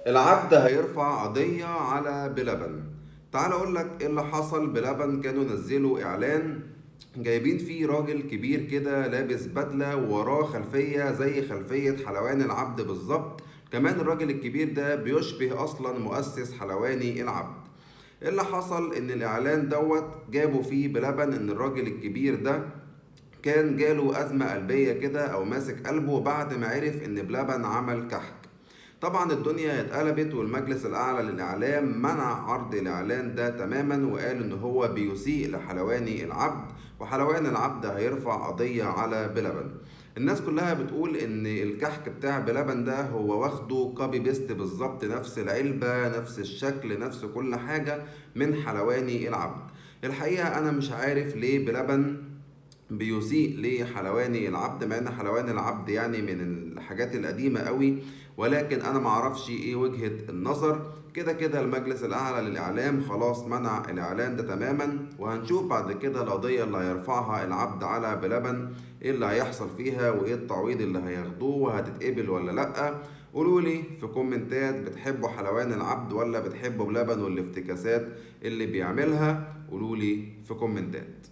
العبد هيرفع قضية على بلبن. تعال اقول لك ايه اللي حصل. بلبن كانوا نزلوا اعلان جايبين فيه راجل كبير كده لابس بدلة ووراه خلفية زي خلفية حلواني العبد بالظبط. كمان الراجل الكبير ده بيشبه اصلا مؤسس حلواني العبد. إيه اللي حصل ان الاعلان جابوا فيه بلبن ان الراجل الكبير ده كان جاله أزمة قلبية كده أو ماسك قلبه بعد ما عرف إن بلبن عمل كحك. طبعا الدنيا اتقلبت والمجلس الأعلى للإعلام منع عرض الإعلان ده تماما وقال إن هو بيسيء لحلواني العبد، وحلواني العبد هيرفع قضية على بلبن. الناس كلها بتقول إن الكحك بتاع بلبن ده هو واخده كوبي بيست بالظبط، نفس العلبة نفس الشكل نفس كل حاجة من حلواني العبد. الحقيقة أنا مش عارف ليه بلبن بيسيء لحلواني العبد، مع ان حلواني العبد يعني من الحاجات القديمة قوي، ولكن انا معرفش ايه وجهة النظر. كده كده المجلس الاعلى للاعلام خلاص منع الاعلان ده تماما، وهنشوف بعد كده القضية اللي هيرفعها العبد على بلبن ايه اللي هيحصل فيها وايه التعويض اللي هياخدوه وهتتقبل ولا لا. قولولي في كومنتات بتحبوا حلوان العبد ولا بتحبوا بلبن والافتكاسات اللي بيعملها. قولولي في كومنتات.